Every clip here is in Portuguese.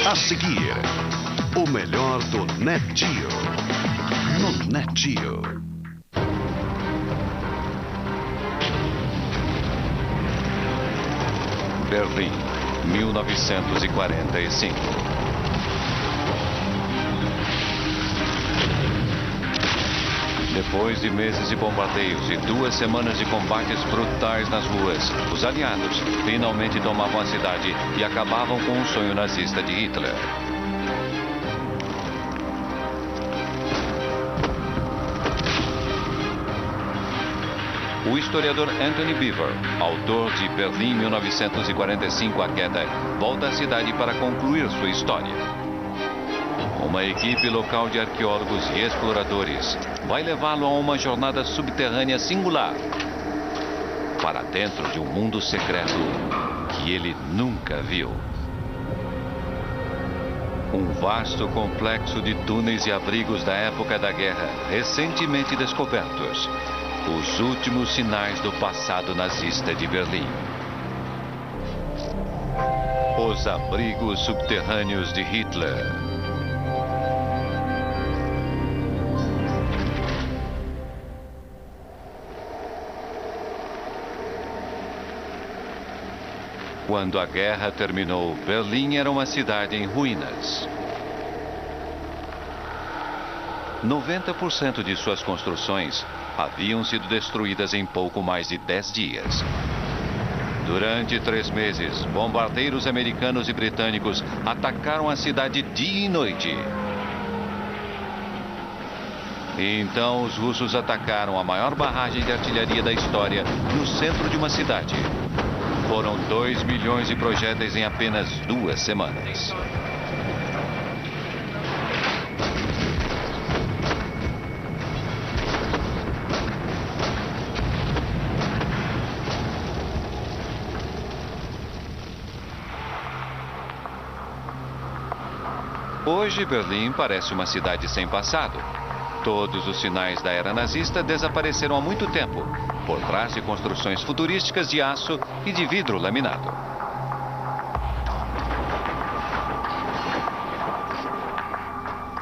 A seguir, o melhor do Net Geo. No Net Geo. Berlim, 1945. Depois de meses de bombardeios e 2 semanas de combates brutais nas ruas, os aliados finalmente tomavam a cidade e acabavam com o sonho nazista de Hitler. O historiador Anthony Beevor, autor de Berlim 1945, A Queda, volta à cidade para concluir sua história. Uma equipe local de arqueólogos e exploradores vai levá-lo a uma jornada subterrânea singular para dentro de um mundo secreto que ele nunca viu. Um vasto complexo de túneis e abrigos da época da guerra, recentemente descobertos. Os últimos sinais do passado nazista de Berlim. Os abrigos subterrâneos de Hitler. Quando a guerra terminou, Berlim era uma cidade em ruínas. 90% de suas construções haviam sido destruídas em pouco mais de 10 dias. Durante 3 meses, bombardeiros americanos e britânicos atacaram a cidade dia e noite. E então os russos atacaram a maior barragem de artilharia da história no centro de uma cidade. Foram 2 milhões de projéteis em apenas 2 semanas. Hoje, Berlim parece uma cidade sem passado. Todos os sinais da era nazista desapareceram há muito tempo, por trás de construções futurísticas de aço e de vidro laminado.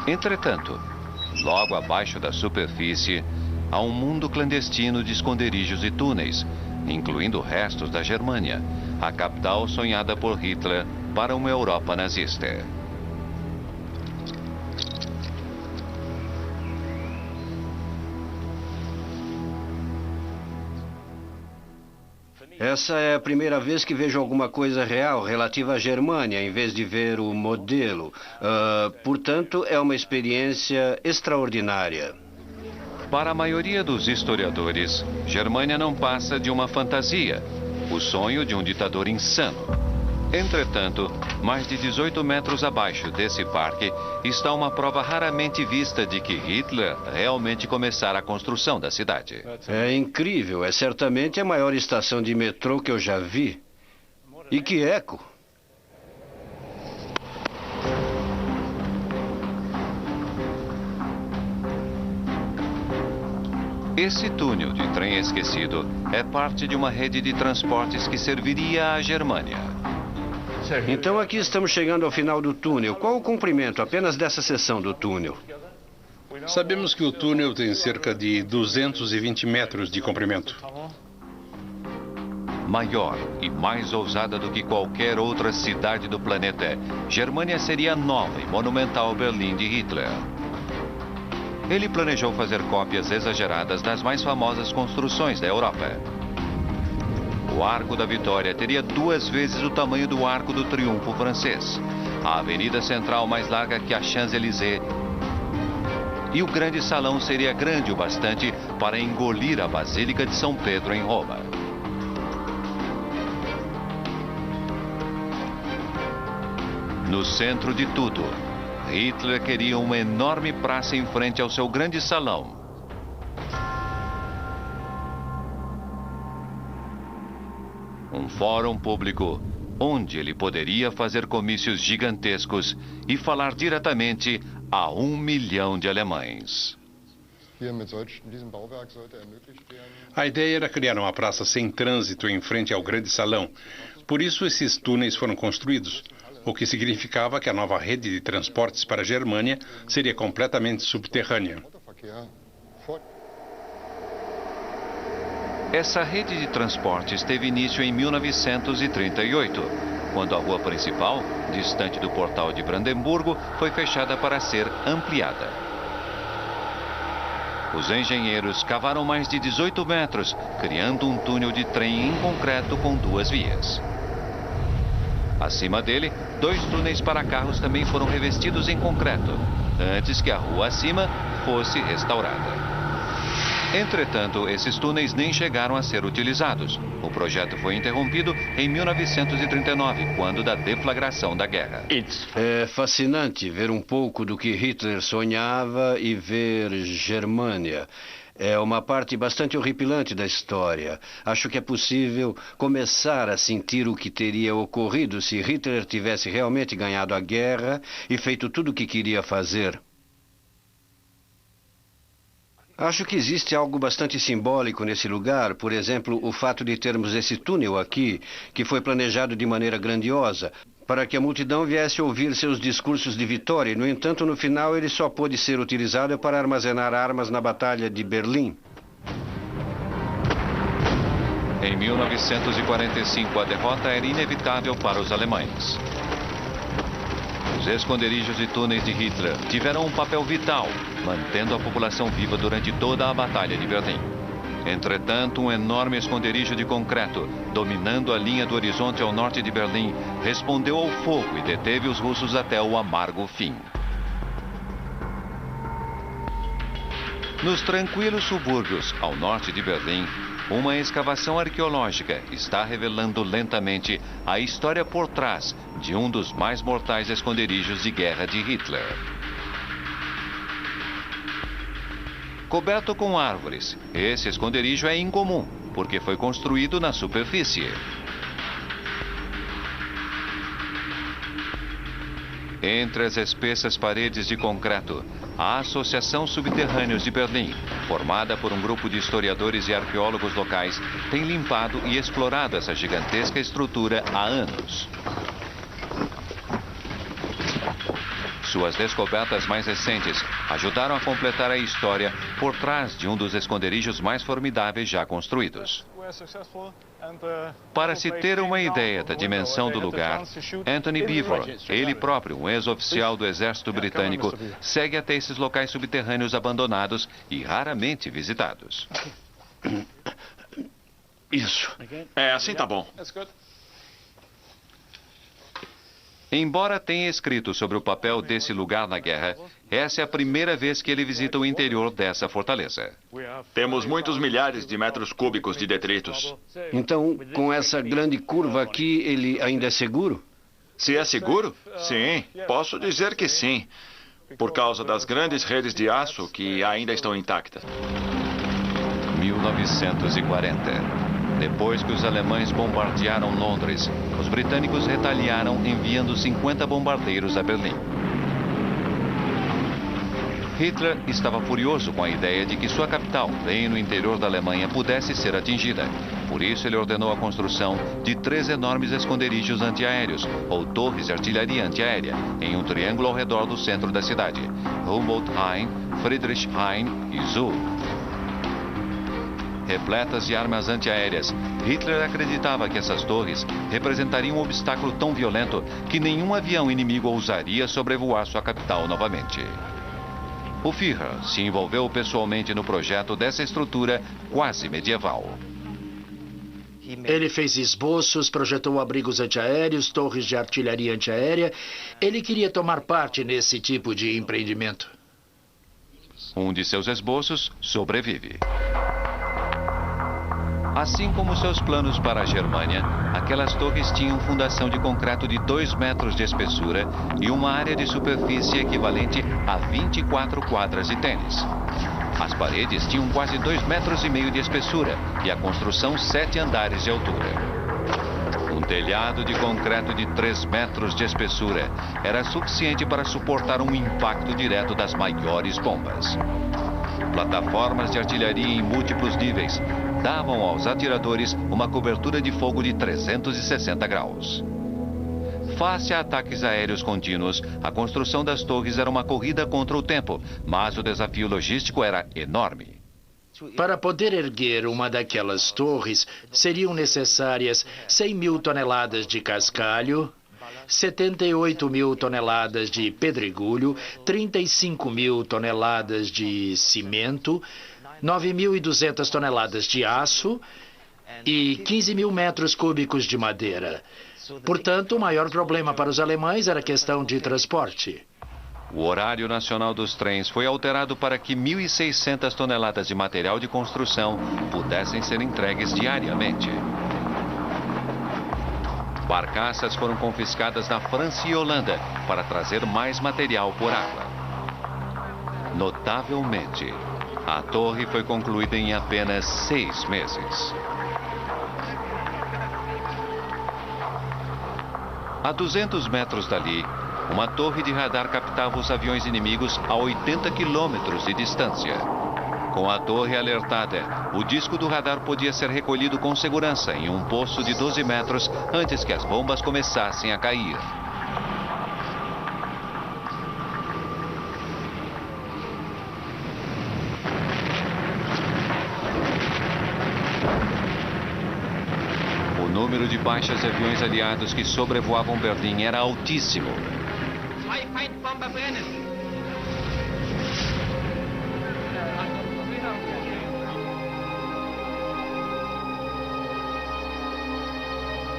Entretanto, logo abaixo da superfície, há um mundo clandestino de esconderijos e túneis, incluindo restos da Germânia, a capital sonhada por Hitler para uma Europa nazista. Essa é a primeira vez que vejo alguma coisa real relativa à Germânia, em vez de ver o modelo. Portanto, é uma experiência extraordinária. Para a maioria dos historiadores, Germânia não passa de uma fantasia, o sonho de um ditador insano. Entretanto, mais de 18 metros abaixo desse parque está uma prova raramente vista de que Hitler realmente começara a construção da cidade. É incrível, é certamente a maior estação de metrô que eu já vi. E que eco! Esse túnel de trem esquecido é parte de uma rede de transportes que serviria à Germânia. Então aqui estamos chegando ao final do túnel. Qual o comprimento apenas dessa seção do túnel? Sabemos que o túnel tem cerca de 220 metros de comprimento. Maior e mais ousada do que qualquer outra cidade do planeta, Germânia seria a nova e monumental Berlim de Hitler. Ele planejou fazer cópias exageradas das mais famosas construções da Europa. O Arco da Vitória teria 2 vezes o tamanho do Arco do Triunfo francês, a avenida central mais larga que a Champs-Élysées, e o grande salão seria grande o bastante para engolir a Basílica de São Pedro em Roma. No centro de tudo, Hitler queria uma enorme praça em frente ao seu grande salão. Um fórum público onde ele poderia fazer comícios gigantescos e falar diretamente a 1 milhão de alemães. A ideia era criar uma praça sem trânsito em frente ao grande salão. Por isso esses túneis foram construídos. o que significava que a nova rede de transportes para a Germânia seria completamente subterrânea. Essa rede de transportes teve início em 1938, quando a rua principal, distante do portal de Brandemburgo, foi fechada para ser ampliada. Os engenheiros cavaram mais de 18 metros, criando um túnel de trem em concreto com 2 vias. Acima dele, 2 túneis para carros também foram revestidos em concreto, antes que a rua acima fosse restaurada. Entretanto, esses túneis nem chegaram a ser utilizados. O projeto foi interrompido em 1939, quando da deflagração da guerra. É fascinante ver um pouco do que Hitler sonhava e ver Germânia. É uma parte bastante horripilante da história. Acho que é possível começar a sentir o que teria ocorrido se Hitler tivesse realmente ganhado a guerra e feito tudo o que queria fazer. Acho que existe algo bastante simbólico nesse lugar, por exemplo, o fato de termos esse túnel aqui, que foi planejado de maneira grandiosa, para que a multidão viesse ouvir seus discursos de vitória. No entanto, no final, ele só pôde ser utilizado para armazenar armas na Batalha de Berlim. Em 1945, a derrota era inevitável para os alemães. Os esconderijos e túneis de Hitler tiveram um papel vital, mantendo a população viva durante toda a Batalha de Berlim. Entretanto, um enorme esconderijo de concreto, dominando a linha do horizonte ao norte de Berlim, respondeu ao fogo e deteve os russos até o amargo fim. Nos tranquilos subúrbios ao norte de Berlim, uma escavação arqueológica está revelando lentamente a história por trás de um dos mais mortais esconderijos de guerra de Hitler. Coberto com árvores, esse esconderijo é incomum, porque foi construído na superfície. Entre as espessas paredes de concreto, a Associação Subterrâneos de Berlim, formada por um grupo de historiadores e arqueólogos locais, tem limpado e explorado essa gigantesca estrutura há anos. Suas descobertas mais recentes ajudaram a completar a história por trás de um dos esconderijos mais formidáveis já construídos. Para se ter uma ideia da dimensão do lugar, Anthony Beevor, ele próprio um ex-oficial do exército britânico, segue até esses locais subterrâneos abandonados e raramente visitados. Isso. Assim tá bom. Embora tenha escrito sobre o papel desse lugar na guerra, essa é a primeira vez que ele visita o interior dessa fortaleza. Temos muitos milhares de metros cúbicos de detritos. Então, com essa grande curva aqui, ele ainda é seguro? Se é seguro? Sim, posso dizer que sim. Por causa das grandes redes de aço que ainda estão intactas. 1940. Depois que os alemães bombardearam Londres, os britânicos retaliaram enviando 50 bombardeiros a Berlim. Hitler estava furioso com a ideia de que sua capital, bem no interior da Alemanha, pudesse ser atingida. Por isso, ele ordenou a construção de 3 enormes esconderijos antiaéreos, ou torres de artilharia antiaérea, em um triângulo ao redor do centro da cidade: Humboldt-Hain, Friedrichshain e Suhl. Repletas de armas antiaéreas, Hitler acreditava que essas torres representariam um obstáculo tão violento que nenhum avião inimigo ousaria sobrevoar sua capital novamente. O Führer se envolveu pessoalmente no projeto dessa estrutura quase medieval. Ele fez esboços, projetou abrigos antiaéreos, torres de artilharia antiaérea. Ele queria tomar parte nesse tipo de empreendimento. Um de seus esboços sobrevive. Assim como seus planos para a Germânia, aquelas torres tinham fundação de concreto de 2 metros de espessura e uma área de superfície equivalente a 24 quadras de tênis. As paredes tinham quase 2,5 metros de espessura e a construção 7 andares de altura. Um telhado de concreto de 3 metros de espessura era suficiente para suportar um impacto direto das maiores bombas. Plataformas de artilharia em múltiplos níveis davam aos atiradores uma cobertura de fogo de 360 graus. Face a ataques aéreos contínuos, a construção das torres era uma corrida contra o tempo, mas o desafio logístico era enorme. Para poder erguer uma daquelas torres, seriam necessárias 100 mil toneladas de cascalho, 78 mil toneladas de pedregulho, 35 mil toneladas de cimento, 9.200 toneladas de aço e 15 mil metros cúbicos de madeira. Portanto, o maior problema para os alemães era a questão de transporte. O horário nacional dos trens foi alterado para que 1.600 toneladas de material de construção pudessem ser entregues diariamente. Barcaças foram confiscadas na França e Holanda para trazer mais material por água. Notavelmente, a torre foi concluída em apenas 6 meses. A 200 metros dali, uma torre de radar captava os aviões inimigos a 80 quilômetros de distância. Com a torre alertada, o disco do radar podia ser recolhido com segurança em um poço de 12 metros antes que as bombas começassem a cair. O número de baixas de aviões aliados que sobrevoavam Berlim era altíssimo.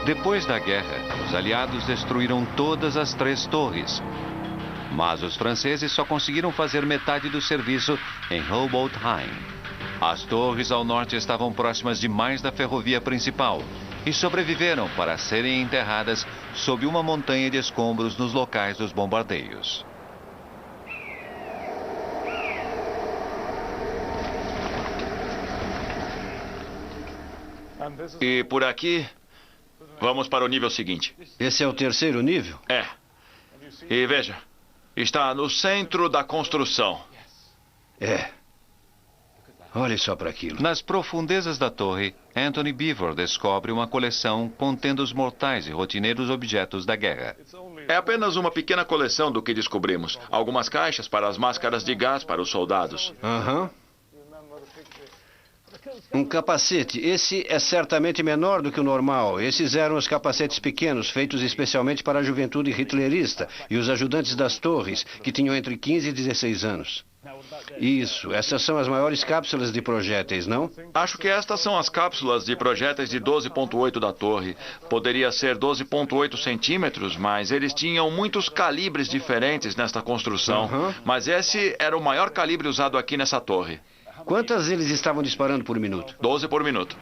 Depois da guerra, os aliados destruíram todas as 3 torres. Mas os franceses só conseguiram fazer metade do serviço em Hobolt-Hain. As torres ao norte estavam próximas demais da ferrovia principal e sobreviveram para serem enterradas sob uma montanha de escombros nos locais dos bombardeios. E por aqui, vamos para o nível seguinte. Esse é o 3º nível? É. E veja, está no centro da construção. É. Olhe só para aquilo. Nas profundezas da torre, Anthony Beevor descobre uma coleção contendo os mortais e rotineiros objetos da guerra. É apenas uma pequena coleção do que descobrimos. Algumas caixas para as máscaras de gás para os soldados. Aham. Um capacete. Esse é certamente menor do que o normal. Esses eram os capacetes pequenos, feitos especialmente para a juventude hitlerista e os ajudantes das torres, que tinham entre 15 e 16 anos. Isso, essas são as maiores cápsulas de projéteis, não? Acho que estas são as cápsulas de projéteis de 12,8 da torre. Poderia ser 12,8 centímetros, mas eles tinham muitos calibres diferentes nesta construção. Mas esse era o maior calibre usado aqui nessa torre. Quantas eles estavam disparando por minuto? 12 por minuto.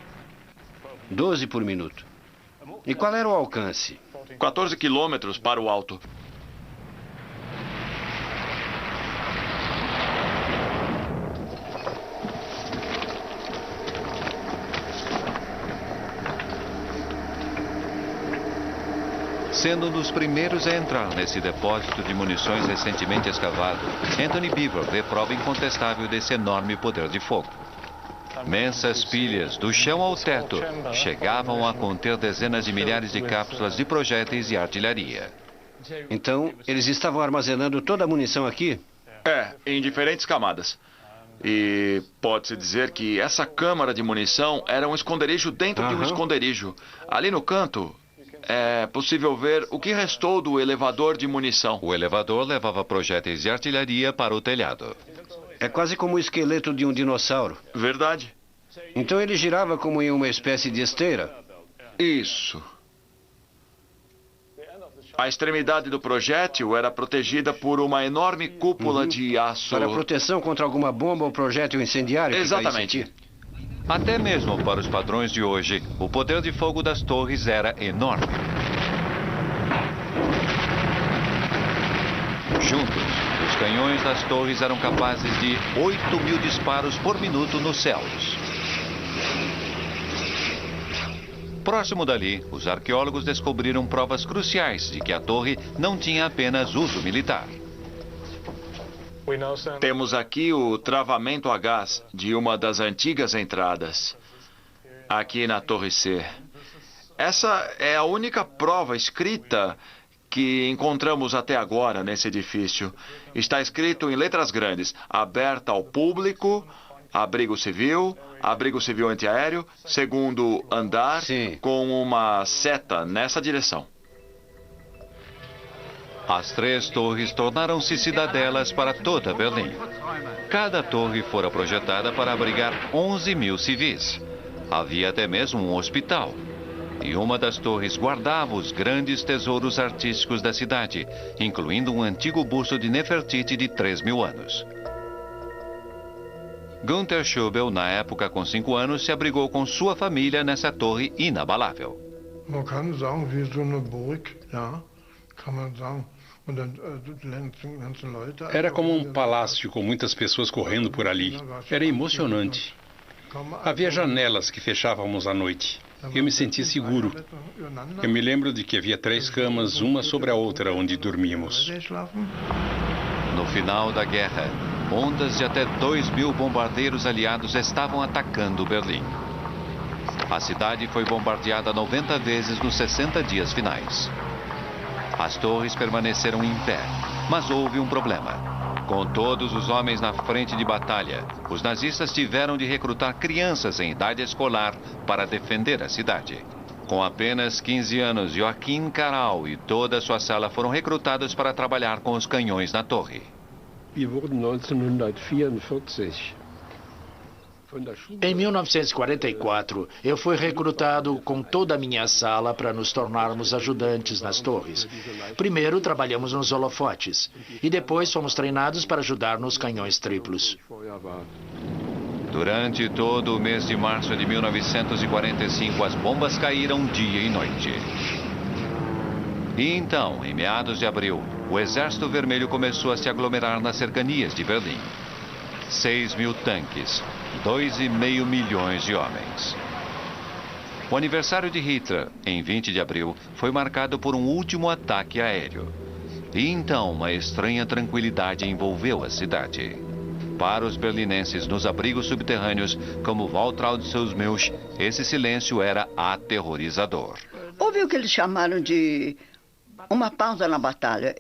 12 por minuto. E qual era o alcance? 14 quilômetros para o alto. Sendo um dos primeiros a entrar nesse depósito de munições recentemente escavado, Anthony Beevor vê prova incontestável desse enorme poder de fogo. Imensas pilhas, do chão ao teto, chegavam a conter dezenas de milhares de cápsulas de projéteis e artilharia. Então, eles estavam armazenando toda a munição aqui? É, em diferentes camadas. E pode-se dizer que essa câmara de munição era um esconderijo dentro de um esconderijo. Ali no canto, é possível ver o que restou do elevador de munição. O elevador levava projéteis de artilharia para o telhado. É quase como o esqueleto de um dinossauro. Verdade. Então ele girava como em uma espécie de esteira? Isso. A extremidade do projétil era protegida por uma enorme cúpula de aço. Para proteção contra alguma bomba ou projétil incendiário? Exatamente. Até mesmo para os padrões de hoje, o poder de fogo das torres era enorme. Juntos, os canhões das torres eram capazes de 8.000 disparos por minuto nos céus. Próximo dali, os arqueólogos descobriram provas cruciais de que a torre não tinha apenas uso militar. Temos aqui o travamento a gás de uma das antigas entradas, aqui na Torre C. Essa é a única prova escrita que encontramos até agora nesse edifício. Está escrito em letras grandes: aberta ao público, abrigo civil antiaéreo, segundo andar, Sim. com uma seta nessa direção. As 3 torres tornaram-se cidadelas para toda Berlim. Cada torre fora projetada para abrigar 11 mil civis. Havia até mesmo um hospital. E uma das torres guardava os grandes tesouros artísticos da cidade, incluindo um antigo busto de Nefertiti de 3.000 anos. Günther Schubel, na época com 5 anos, se abrigou com sua família nessa torre inabalável. Man kann sagen, wie so eine Burg, ja, kann man sagen. Und dann ganze Leute. Era como um palácio com muitas pessoas correndo por ali. Era emocionante. Havia janelas que fechávamos à noite. Eu me senti seguro. Eu me lembro de que havia 3 camas, uma sobre a outra, onde dormíamos. No final da guerra, ondas de até 2.000 bombardeiros aliados estavam atacando Berlim. A cidade foi bombardeada 90 vezes nos 60 dias finais. As torres permaneceram em pé, mas houve um problema. Com todos os homens na frente de batalha, os nazistas tiveram de recrutar crianças em idade escolar para defender a cidade. Com apenas 15 anos, Joachim Caral e toda a sua sala foram recrutados para trabalhar com os canhões na torre. Em 1944, eu fui recrutado com toda a minha sala para nos tornarmos ajudantes nas torres. Primeiro trabalhamos nos holofotes e depois fomos treinados para ajudar nos canhões triplos. Durante todo o mês de março de 1945, as bombas caíram dia e noite. E então, em meados de abril, o Exército Vermelho começou a se aglomerar nas cercanias de Berlim. 6.000 tanques, 2,5 milhões de homens. O aniversário de Hitler, em 20 de abril, foi marcado por um último ataque aéreo. E então, uma estranha tranquilidade envolveu a cidade. Para os berlinenses nos abrigos subterrâneos, como Waltraud Seusmilch, esse silêncio era aterrorizador. Houve o que eles chamaram de uma pausa na batalha.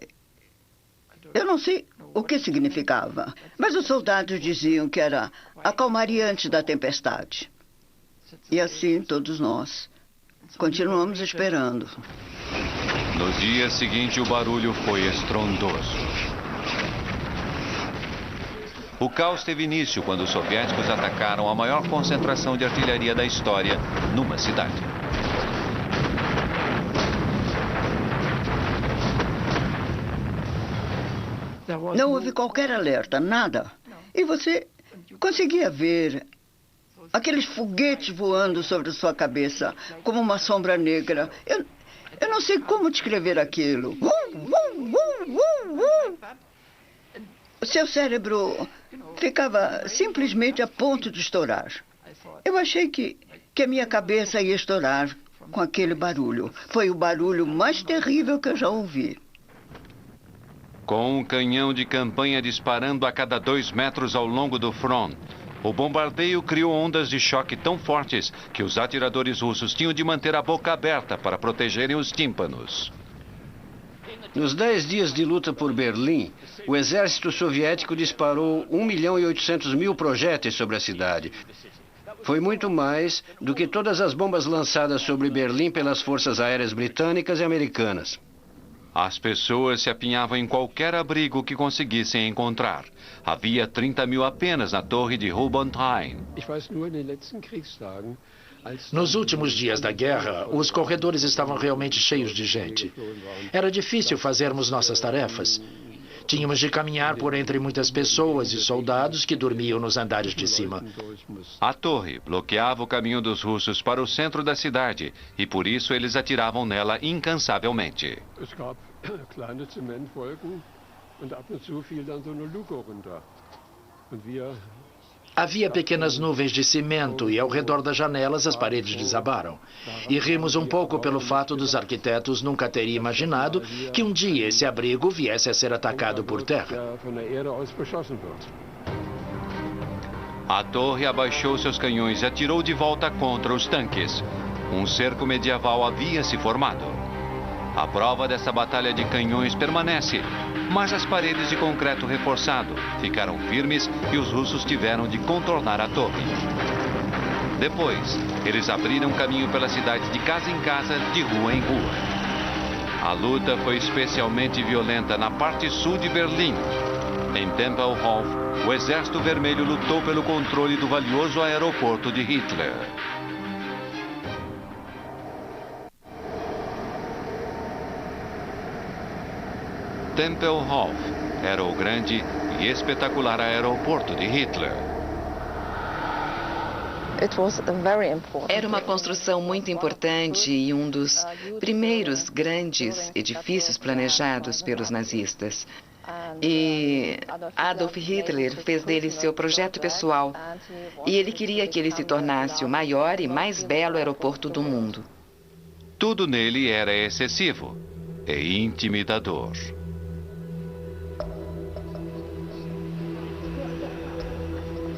Eu não sei o que significava, mas os soldados diziam que era a calmaria antes da tempestade. E assim todos nós continuamos esperando. No dia seguinte, o barulho foi estrondoso. O caos teve início quando os soviéticos atacaram a maior concentração de artilharia da história numa cidade. Não houve qualquer alerta, nada. E você conseguia ver aqueles foguetes voando sobre sua cabeça como uma sombra negra. Eu não sei como descrever aquilo. O seu cérebro ficava simplesmente a ponto de estourar. Eu achei que a minha cabeça ia estourar com aquele barulho. Foi o barulho mais terrível que eu já ouvi. Com um canhão de campanha disparando a cada 2 metros ao longo do front, o bombardeio criou ondas de choque tão fortes que os atiradores russos tinham de manter a boca aberta para protegerem os tímpanos. Nos 10 dias de luta por Berlim, o exército soviético disparou 1.800.000 projéteis sobre a cidade. Foi muito mais do que todas as bombas lançadas sobre Berlim pelas forças aéreas britânicas e americanas. As pessoas se apinhavam em qualquer abrigo que conseguissem encontrar. Havia 30.000 apenas na torre de Hubontheim. Nos últimos dias da guerra, os corredores estavam realmente cheios de gente. Era difícil fazermos nossas tarefas. Tínhamos de caminhar por entre muitas pessoas e soldados que dormiam nos andares de cima. A torre bloqueava o caminho dos russos para o centro da cidade e por isso eles atiravam nela incansavelmente. Havia pequenas nuvens de cimento e ao redor das janelas as paredes desabaram. E rimos um pouco pelo fato dos arquitetos nunca terem imaginado que um dia esse abrigo viesse a ser atacado por terra. A torre abaixou seus canhões e atirou de volta contra os tanques. Um cerco medieval havia se formado. A prova dessa batalha de canhões permanece, mas as paredes de concreto reforçado ficaram firmes e os russos tiveram de contornar a torre. Depois, eles abriram caminho pela cidade de casa em casa, de rua em rua. A luta foi especialmente violenta na parte sul de Berlim. Em Tempelhof, o Exército Vermelho lutou pelo controle do valioso aeroporto de Hitler. Tempelhof era o grande e espetacular aeroporto de Hitler. Era uma construção muito importante e um dos primeiros grandes edifícios planejados pelos nazistas. E Adolf Hitler fez dele seu projeto pessoal. E ele queria que ele se tornasse o maior e mais belo aeroporto do mundo. Tudo nele era excessivo e intimidador.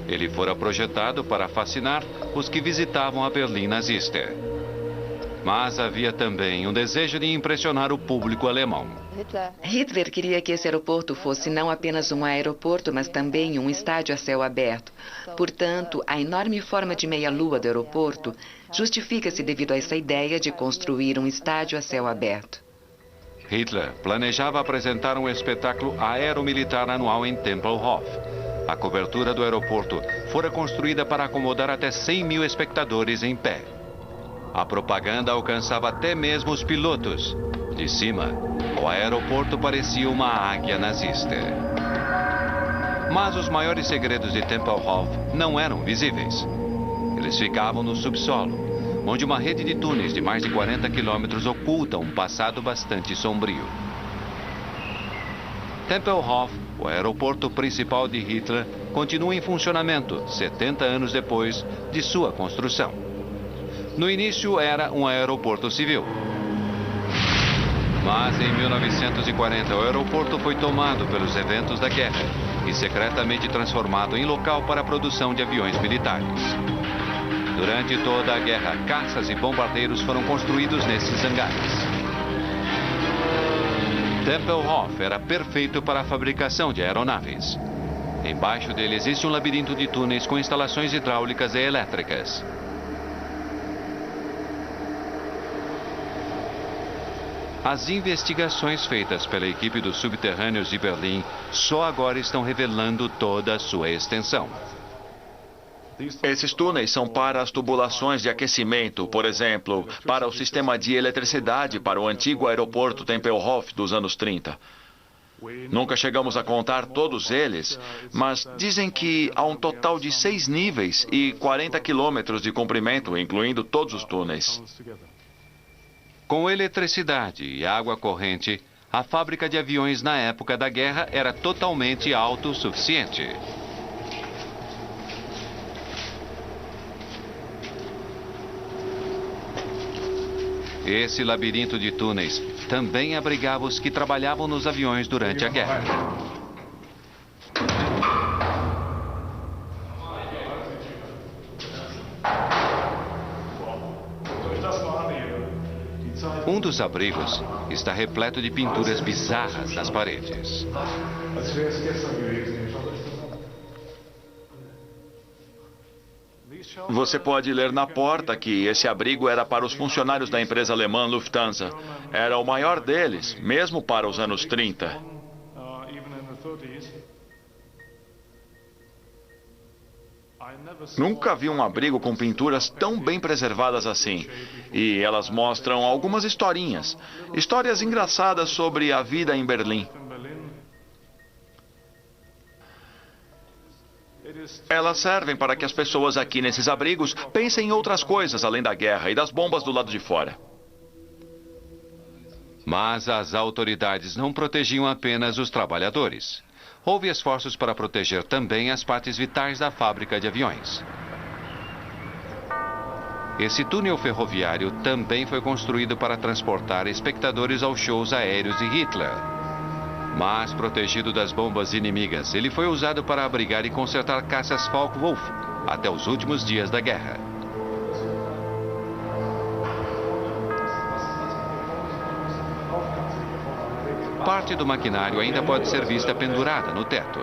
Ele fora projetado para fascinar os que visitavam a Berlim nazista. Mas havia também um desejo de impressionar o público alemão. Hitler queria que esse aeroporto fosse não apenas um aeroporto, mas também um estádio a céu aberto. Portanto, a enorme forma de meia-lua do aeroporto justifica-se devido a essa ideia de construir um estádio a céu aberto. Hitler planejava apresentar um espetáculo aeromilitar anual em Tempelhof. A cobertura do aeroporto fora construída para acomodar até 100 mil espectadores em pé. A propaganda alcançava até mesmo os pilotos. De cima, o aeroporto parecia uma águia nazista. Mas os maiores segredos de Tempelhof não eram visíveis. Eles ficavam no subsolo, onde uma rede de túneis de mais de 40 quilômetros oculta um passado bastante sombrio. Tempelhof, o aeroporto principal de Hitler, continua em funcionamento 70 anos depois de sua construção. No início era um aeroporto civil. Mas em 1940 o aeroporto foi tomado pelos eventos da guerra e secretamente transformado em local para a produção de aviões militares. Durante toda a guerra, caças e bombardeiros foram construídos nesses hangares. Tempelhof era perfeito para a fabricação de aeronaves. Embaixo dele existe um labirinto de túneis com instalações hidráulicas e elétricas. As investigações feitas pela equipe dos subterrâneos de Berlim só agora estão revelando toda a sua extensão. Esses túneis são para as tubulações de aquecimento, por exemplo, para o sistema de eletricidade para o antigo aeroporto Tempelhof dos anos 30. Nunca chegamos a contar todos eles, mas dizem que há um total de 6 níveis e 40 quilômetros de comprimento, incluindo todos os túneis. Com eletricidade e água corrente, a fábrica de aviões na época da guerra era totalmente autossuficiente. Esse labirinto de túneis também abrigava os que trabalhavam nos aviões durante a guerra. Um dos abrigos está repleto de pinturas bizarras nas paredes. Você pode ler na porta que esse abrigo era para os funcionários da empresa alemã Lufthansa. Era o maior deles, mesmo para os anos 30. Nunca vi um abrigo com pinturas tão bem preservadas assim. E elas mostram algumas historinhas. Histórias engraçadas sobre a vida em Berlim. Elas servem para que as pessoas aqui nesses abrigos pensem em outras coisas além da guerra e das bombas do lado de fora. Mas as autoridades não protegiam apenas os trabalhadores. Houve esforços para proteger também as partes vitais da fábrica de aviões. Esse túnel ferroviário também foi construído para transportar espectadores aos shows aéreos de Hitler. Mas, protegido das bombas inimigas, ele foi usado para abrigar e consertar caças Focke-Wulf até os últimos dias da guerra. Parte do maquinário ainda pode ser vista pendurada no teto.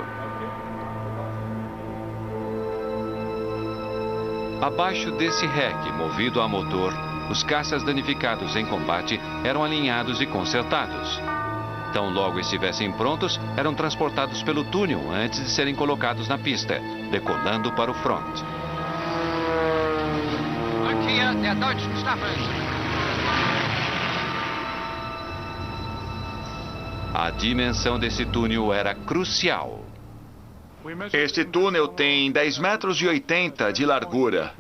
Abaixo desse reque, movido a motor, os caças danificados em combate eram alinhados e consertados. Tão logo estivessem prontos, eram transportados pelo túnel antes de serem colocados na pista, decolando para o front. A dimensão desse túnel era crucial. Este túnel tem 10,80 metros de largura.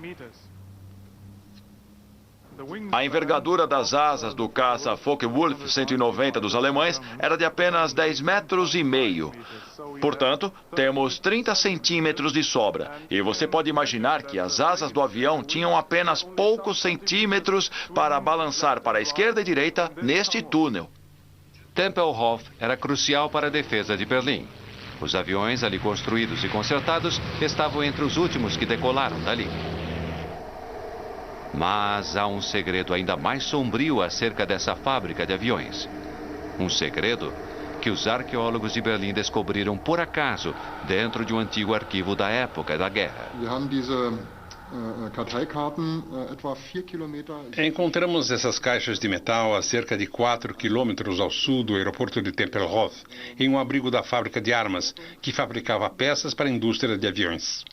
A envergadura das asas do caça Focke-Wulf 190 dos alemães era de apenas 10,5 metros. Portanto, temos 30 centímetros de sobra. E você pode imaginar que as asas do avião tinham apenas poucos centímetros para balançar para a esquerda e direita neste túnel. Tempelhof era crucial para a defesa de Berlim. Os aviões ali construídos e consertados estavam entre os últimos que decolaram dali. Mas há um segredo ainda mais sombrio acerca dessa fábrica de aviões. Um segredo que os arqueólogos de Berlim descobriram por acaso dentro de um antigo arquivo da época da guerra. Encontramos essas caixas de metal a cerca de 4 quilômetros ao sul do aeroporto de Tempelhof, em um abrigo da fábrica de armas, que fabricava peças para a indústria de aviões.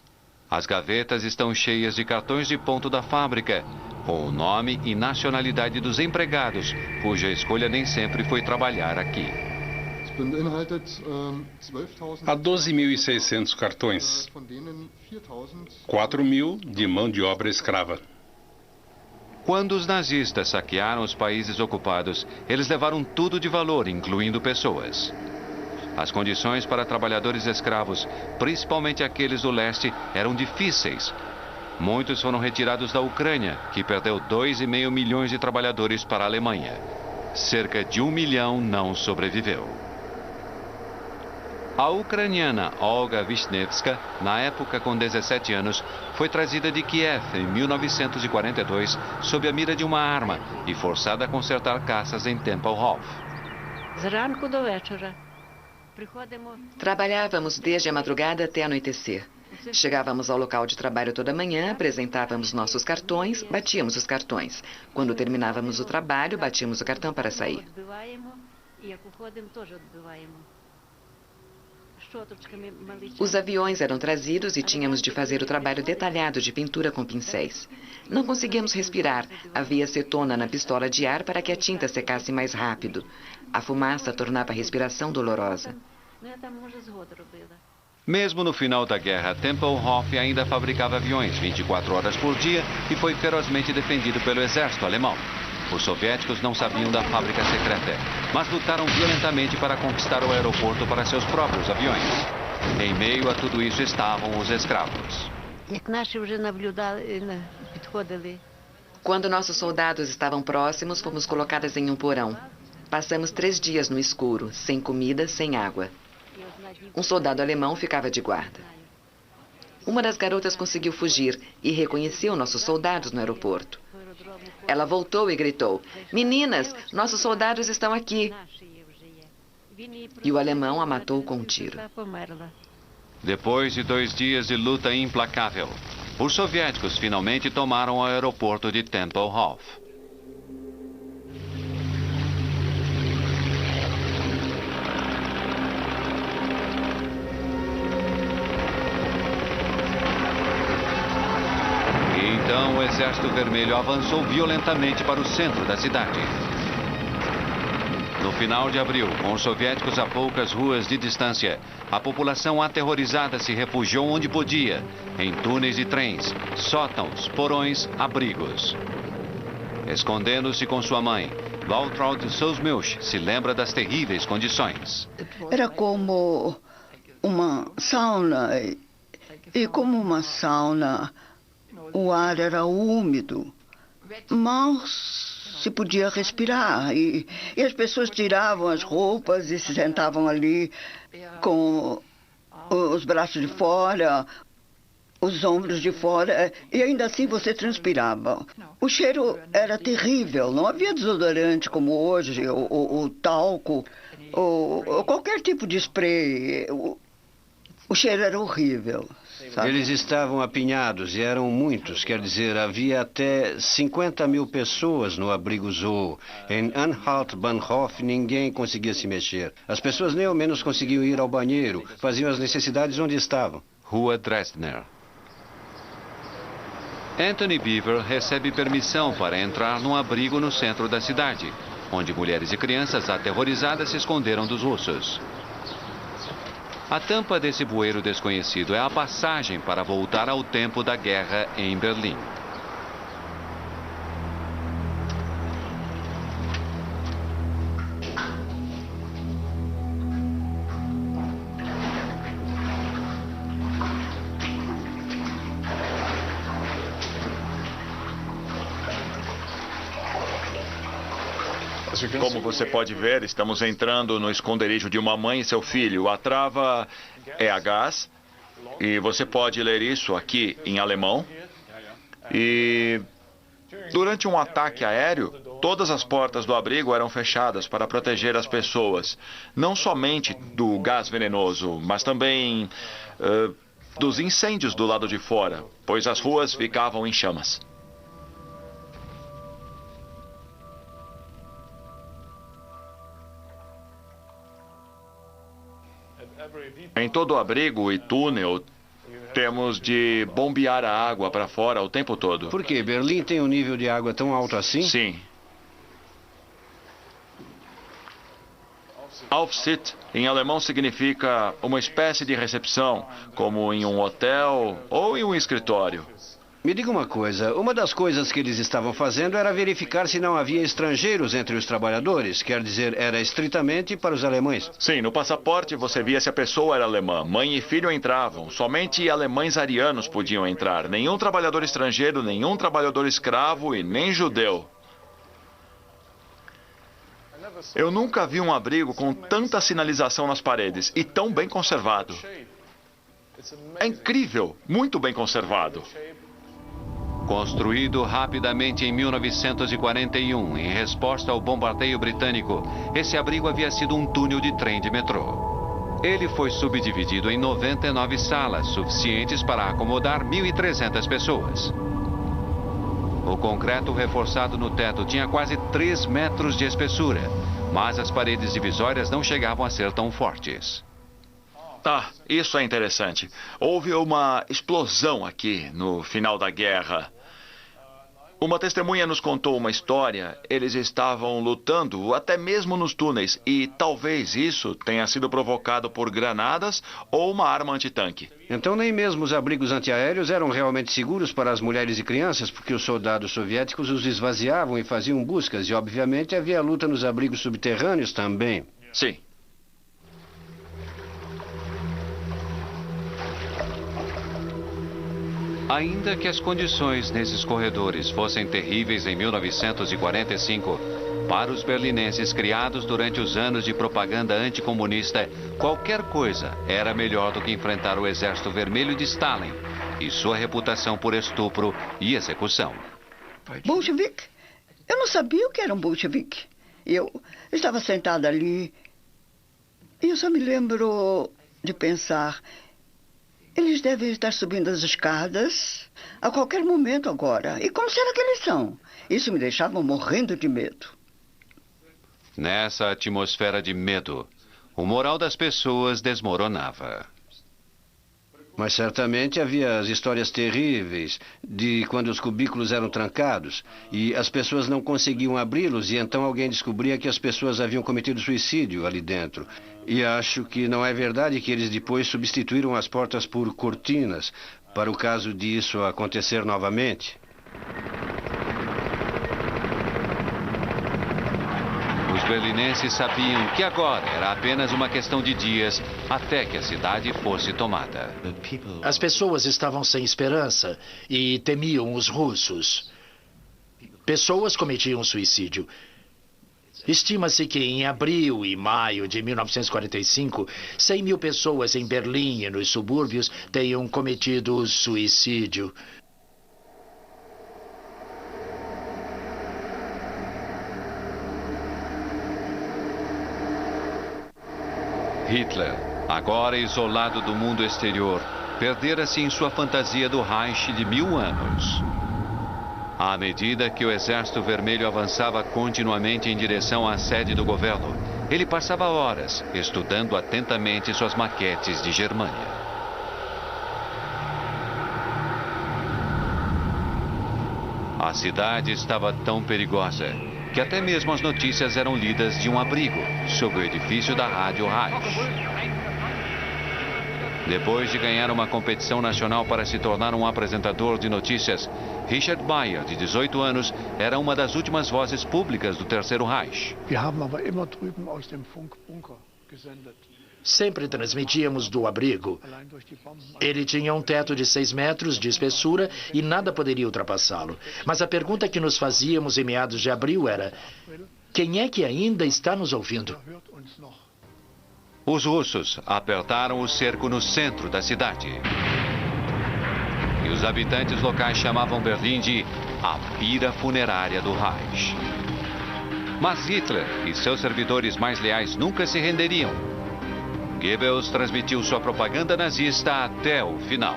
As gavetas estão cheias de cartões de ponto da fábrica, com o nome e nacionalidade dos empregados, cuja escolha nem sempre foi trabalhar aqui. Há 12.600 cartões, 4.000 de mão de obra escrava. Quando os nazistas saquearam os países ocupados, eles levaram tudo de valor, incluindo pessoas. As condições para trabalhadores escravos, principalmente aqueles do leste, eram difíceis. Muitos foram retirados da Ucrânia, que perdeu 2,5 milhões de trabalhadores para a Alemanha. Cerca de 1 milhão não sobreviveu. A ucraniana Olga Wisniewska, na época com 17 anos, foi trazida de Kiev em 1942 sob a mira de uma arma e forçada a consertar caças em Tempelhof. Trabalhávamos desde a madrugada até anoitecer. Chegávamos ao local de trabalho toda manhã, apresentávamos nossos cartões, batíamos os cartões. Quando terminávamos o trabalho, batíamos o cartão para sair. Os aviões eram trazidos e tínhamos de fazer o trabalho detalhado de pintura com pincéis. Não conseguíamos respirar. Havia acetona na pistola de ar para que a tinta secasse mais rápido. A fumaça tornava a respiração dolorosa. Mesmo no final da guerra, Tempelhof ainda fabricava aviões 24 horas por dia e foi ferozmente defendido pelo exército alemão. Os soviéticos não sabiam da fábrica secreta, mas lutaram violentamente para conquistar o aeroporto para seus próprios aviões. Em meio a tudo isso estavam os escravos. Quando nossos soldados estavam próximos, fomos colocadas em um porão. Passamos 3 dias no escuro, sem comida, sem água. Um soldado alemão ficava de guarda. Uma das garotas conseguiu fugir e reconheceu nossos soldados no aeroporto. Ela voltou e gritou: "Meninas, nossos soldados estão aqui." E o alemão a matou com um tiro. Depois de 2 dias de luta implacável, os soviéticos finalmente tomaram o aeroporto de Tempelhof. Então o Exército Vermelho avançou violentamente para o centro da cidade. No final de abril, com os soviéticos a poucas ruas de distância, a população aterrorizada se refugiou onde podia, em túneis de trens, sótãos, porões, abrigos. Escondendo-se com sua mãe, Waltraud Sousmilch se lembra das terríveis condições. Era como uma sauna, e como uma sauna, o ar era úmido, mal se podia respirar. E as pessoas tiravam as roupas e se sentavam ali com os braços de fora. os ombros de fora e ainda assim você transpirava. O cheiro era terrível, não havia desodorante como hoje, ou talco, ou qualquer tipo de spray. O cheiro era horrível. Sabe? Eles estavam apinhados e eram muitos, quer dizer, havia até 50.000 pessoas no abrigo Zoo. Em Anhalt-Bahnhof ninguém conseguia se mexer. As pessoas nem ao menos conseguiam ir ao banheiro, faziam as necessidades onde estavam. Rua Dresdner. Anthony Beaver recebe permissão para entrar num abrigo no centro da cidade, onde mulheres e crianças aterrorizadas se esconderam dos russos. A tampa desse bueiro desconhecido é a passagem para voltar ao tempo da guerra em Berlim. Como você pode ver, estamos entrando no esconderijo de uma mãe e seu filho. A trava é a gás, e você pode ler isso aqui em alemão. E durante um ataque aéreo, todas as portas do abrigo eram fechadas para proteger as pessoas, não somente do gás venenoso, mas também dos incêndios do lado de fora, pois as ruas ficavam em chamas. Em todo o abrigo e túnel, temos de bombear a água para fora o tempo todo. Por quê? Berlim tem um nível de água tão alto assim? Sim. Aufsicht, em alemão, significa uma espécie de recepção, como em um hotel ou em um escritório. Me diga uma coisa, uma das coisas que eles estavam fazendo era verificar se não havia estrangeiros entre os trabalhadores, quer dizer, era estritamente para os alemães. Sim, no passaporte você via se a pessoa era alemã. Mãe e filho entravam, somente alemães arianos podiam entrar. Nenhum trabalhador estrangeiro, nenhum trabalhador escravo e nem judeu. Eu nunca vi um abrigo com tanta sinalização nas paredes e tão bem conservado. É incrível, muito bem conservado. Construído rapidamente em 1941, em resposta ao bombardeio britânico, esse abrigo havia sido um túnel de trem de metrô. Ele foi subdividido em 99 salas, suficientes para acomodar 1.300 pessoas. O concreto reforçado no teto tinha quase 3 metros de espessura, mas as paredes divisórias não chegavam a ser tão fortes. Ah, isso é interessante. Houve uma explosão aqui no final da guerra. Uma testemunha nos contou uma história. Eles estavam lutando até mesmo nos túneis e talvez isso tenha sido provocado por granadas ou uma arma antitanque. Então nem mesmo os abrigos antiaéreos eram realmente seguros para as mulheres e crianças, porque os soldados soviéticos os esvaziavam e faziam buscas, e obviamente havia luta nos abrigos subterrâneos também. Sim. Ainda que as condições nesses corredores fossem terríveis em 1945, para os berlinenses criados durante os anos de propaganda anticomunista, qualquer coisa era melhor do que enfrentar o Exército Vermelho de Stalin e sua reputação por estupro e execução. Bolchevique? Eu não sabia o que era um bolchevique. Eu estava sentada ali e eu só me lembro de pensar... Eles devem estar subindo as escadas a qualquer momento agora. E como será que eles são? Isso me deixava morrendo de medo. Nessa atmosfera de medo, o moral das pessoas desmoronava. Mas certamente havia as histórias terríveis de quando os cubículos eram trancados e as pessoas não conseguiam abri-los e então alguém descobria que as pessoas haviam cometido suicídio ali dentro. E acho que não é verdade que eles depois substituíram as portas por cortinas para o caso disso acontecer novamente. Os berlinenses sabiam que agora era apenas uma questão de dias até que a cidade fosse tomada. As pessoas estavam sem esperança e temiam os russos. Pessoas cometiam suicídio. Estima-se que em abril e maio de 1945, 100 mil pessoas em Berlim e nos subúrbios tenham cometido suicídio. Hitler, agora isolado do mundo exterior, perdera-se em sua fantasia do Reich de 1000 anos. À medida que o Exército Vermelho avançava continuamente em direção à sede do governo, ele passava horas estudando atentamente suas maquetes de Germânia. A cidade estava tão perigosa que até mesmo as notícias eram lidas de um abrigo sobre o edifício da Rádio Reich. Depois de ganhar uma competição nacional para se tornar um apresentador de notícias, Richard Bayer, de 18 anos, era uma das últimas vozes públicas do Terceiro Reich. Sempre transmitíamos do abrigo. Ele tinha um teto de 6 metros de espessura e nada poderia ultrapassá-lo. Mas a pergunta que nos fazíamos em meados de abril era: quem é que ainda está nos ouvindo? Os russos apertaram o cerco no centro da cidade. E os habitantes locais chamavam Berlim de a pira funerária do Reich. Mas Hitler e seus servidores mais leais nunca se renderiam. Goebbels transmitiu sua propaganda nazista até o final.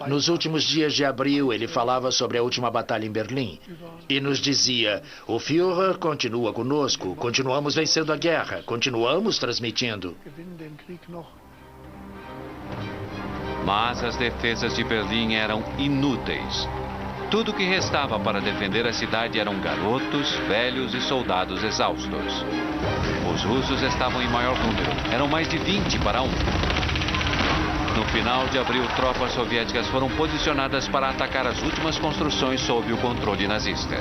Nos últimos dias de abril, ele falava sobre a última batalha em Berlim e nos dizia: o Führer continua conosco, continuamos vencendo a guerra, continuamos transmitindo. Mas as defesas de Berlim eram inúteis. Tudo que restava para defender a cidade eram garotos, velhos e soldados exaustos. Os russos estavam em maior número, eram mais de 20 para 1. No final de abril, tropas soviéticas foram posicionadas para atacar as últimas construções sob o controle nazista.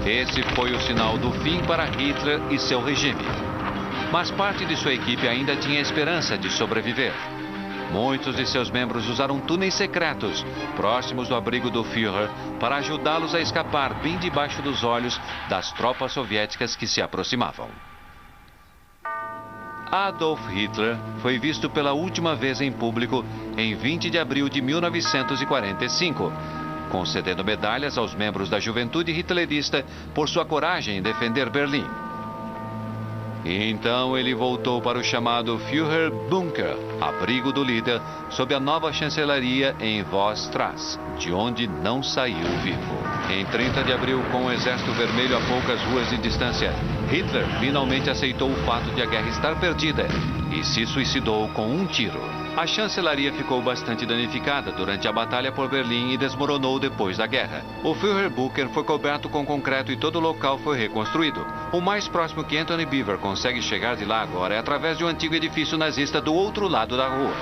Esse foi o sinal do fim para Hitler e seu regime. Mas parte de sua equipe ainda tinha esperança de sobreviver. Muitos de seus membros usaram túneis secretos, próximos do abrigo do Führer, para ajudá-los a escapar bem debaixo dos olhos das tropas soviéticas que se aproximavam. Adolf Hitler foi visto pela última vez em público em 20 de abril de 1945, concedendo medalhas aos membros da juventude hitlerista por sua coragem em defender Berlim. E então ele voltou para o chamado Führerbunker, abrigo do líder, sob a nova chancelaria em Vossstrasse, de onde não saiu vivo. Em 30 de abril, com o Exército Vermelho a poucas ruas de distância, Hitler finalmente aceitou o fato de a guerra estar perdida e se suicidou com um tiro. A chancelaria ficou bastante danificada durante a batalha por Berlim e desmoronou depois da guerra. O Führerbunker foi coberto com concreto e todo o local foi reconstruído. O mais próximo que Anthony Beaver consegue chegar de lá agora é através de um antigo edifício nazista do outro lado da rua.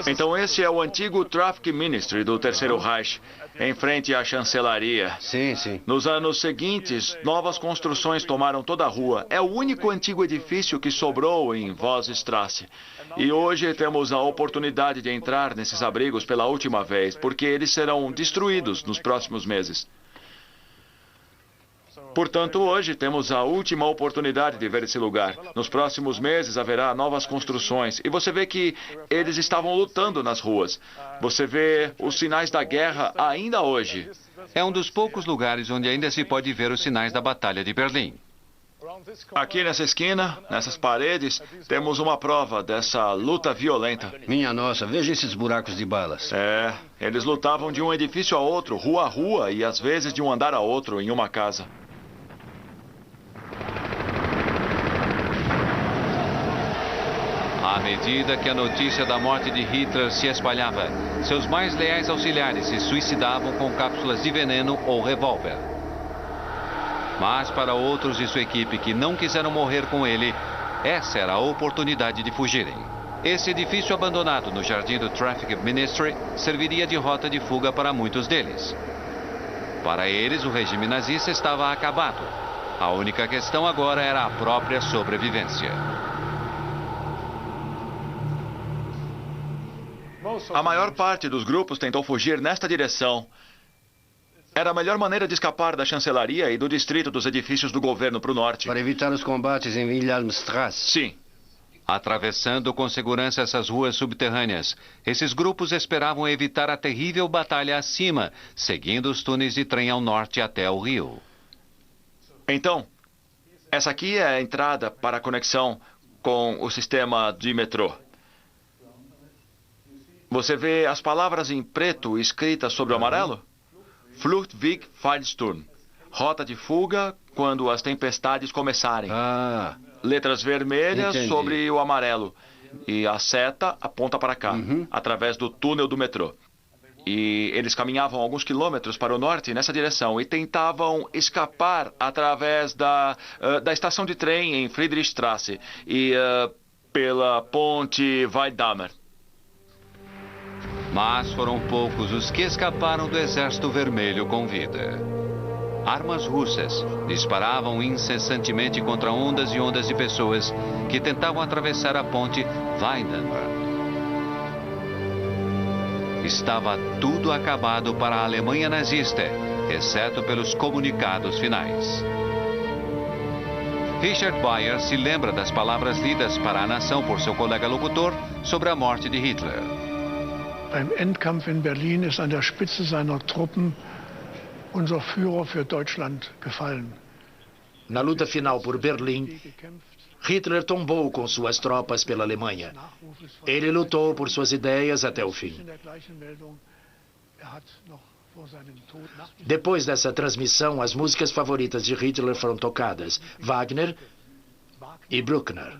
Então esse é o antigo Traffic Ministry do Terceiro Reich, em frente à chancelaria. Sim, sim. Nos anos seguintes, novas construções tomaram toda a rua. É o único antigo edifício que sobrou em Vossstrasse. E hoje temos a oportunidade de entrar nesses abrigos pela última vez, porque eles serão destruídos nos próximos meses. Portanto, hoje temos a última oportunidade de ver esse lugar. Nos próximos meses haverá novas construções. E você vê que eles estavam lutando nas ruas. Você vê os sinais da guerra ainda hoje. É um dos poucos lugares onde ainda se pode ver os sinais da Batalha de Berlim. Aqui nessa esquina, nessas paredes, temos uma prova dessa luta violenta. Minha nossa, veja esses buracos de balas. É, eles lutavam de um edifício a outro, rua a rua, e às vezes de um andar a outro em uma casa. À medida que a notícia da morte de Hitler se espalhava, seus mais leais auxiliares se suicidavam com cápsulas de veneno ou revólver. Mas para outros de sua equipe que não quiseram morrer com ele, essa era a oportunidade de fugirem. Esse edifício abandonado no jardim do Traffic Ministry serviria de rota de fuga para muitos deles. Para eles, o regime nazista estava acabado. A única questão agora era a própria sobrevivência. A maior parte dos grupos tentou fugir nesta direção. Era a melhor maneira de escapar da chancelaria e do distrito dos edifícios do governo para o norte. Para evitar os combates em Wilhelmstrasse. Sim. Atravessando com segurança essas ruas subterrâneas, esses grupos esperavam evitar a terrível batalha acima, seguindo os túneis de trem ao norte até o rio. Então, essa aqui é a entrada para a conexão com o sistema de metrô. Você vê as palavras em preto escritas sobre o amarelo? Fluchtweg Feilsturm. Rota de fuga quando as tempestades começarem. Letras vermelhas sobre o amarelo. E a seta aponta para cá, através do túnel do metrô. E eles caminhavam alguns quilômetros para o norte nessa direção e tentavam escapar através da estação de trem em Friedrichstrasse e pela ponte Weidamer. Mas foram poucos os que escaparam do Exército Vermelho com vida. Armas russas disparavam incessantemente contra ondas e ondas de pessoas que tentavam atravessar a ponte Weidamer. Estava tudo acabado para a Alemanha nazista, exceto pelos comunicados finais. Richard Bayer se lembra das palavras lidas para a nação por seu colega locutor sobre a morte de Hitler. Beim Endkampf in Berlin ist an der Spitze seiner Truppen unser Führer für Deutschland gefallen. Na luta final por Berlim, Hitler tombou com suas tropas pela Alemanha. Ele lutou por suas ideias até o fim. Depois dessa transmissão, as músicas favoritas de Hitler foram tocadas: Wagner e Bruckner.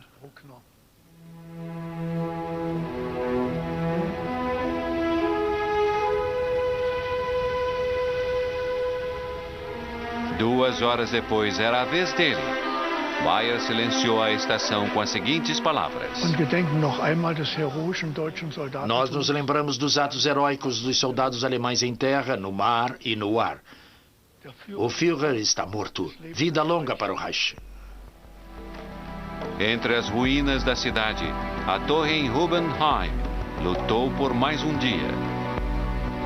Duas horas depois era a vez dele. Bayer silenciou a estação com as seguintes palavras: Nós nos lembramos dos atos heróicos dos soldados alemães em terra, no mar e no ar. O Führer está morto. Vida longa para o Reich. Entre as ruínas da cidade, a torre em Rubenheim lutou por mais um dia.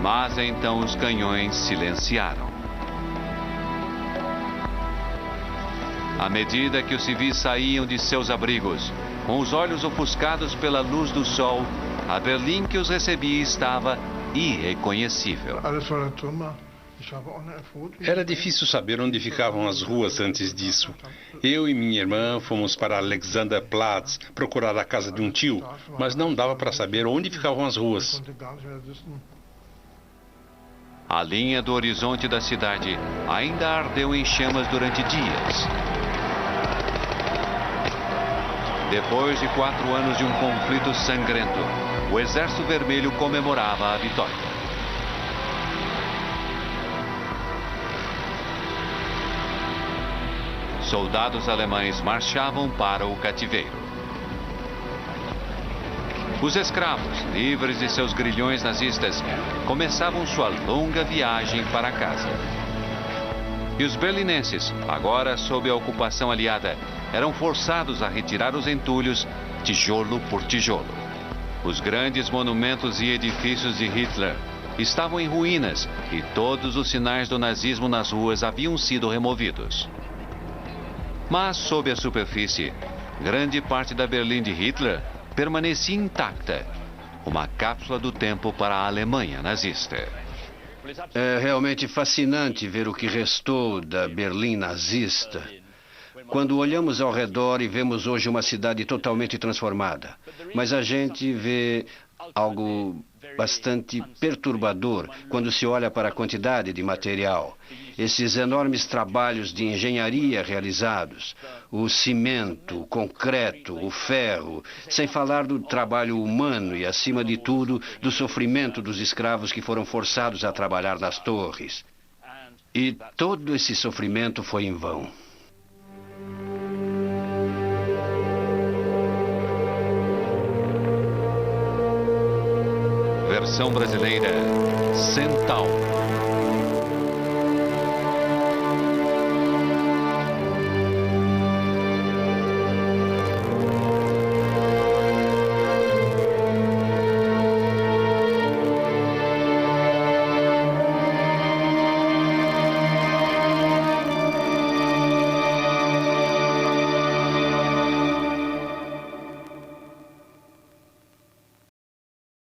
Mas então os canhões silenciaram. À medida que os civis saíam de seus abrigos, com os olhos ofuscados pela luz do sol, a Berlim que os recebia estava irreconhecível. Era difícil saber onde ficavam as ruas antes disso. Eu e minha irmã fomos para Alexanderplatz procurar a casa de um tio, mas não dava para saber onde ficavam as ruas. A linha do horizonte da cidade ainda ardeu em chamas durante dias. Depois de 4 anos de um conflito sangrento, o Exército Vermelho comemorava a vitória. Soldados alemães marchavam para o cativeiro. Os escravos, livres de seus grilhões nazistas, começavam sua longa viagem para casa. E os berlinenses, agora sob a ocupação aliada, eram forçados a retirar os entulhos, tijolo por tijolo. Os grandes monumentos e edifícios de Hitler estavam em ruínas e todos os sinais do nazismo nas ruas haviam sido removidos. Mas, sob a superfície, grande parte da Berlim de Hitler permanecia intacta, uma cápsula do tempo para a Alemanha nazista. É realmente fascinante ver o que restou da Berlim nazista. Quando olhamos ao redor e vemos hoje uma cidade totalmente transformada, mas a gente vê algo bastante perturbador quando se olha para a quantidade de material. Esses enormes trabalhos de engenharia realizados, o cimento, o concreto, o ferro, sem falar do trabalho humano e, acima de tudo, do sofrimento dos escravos que foram forçados a trabalhar nas torres. E todo esse sofrimento foi em vão. Versão brasileira, Centauro.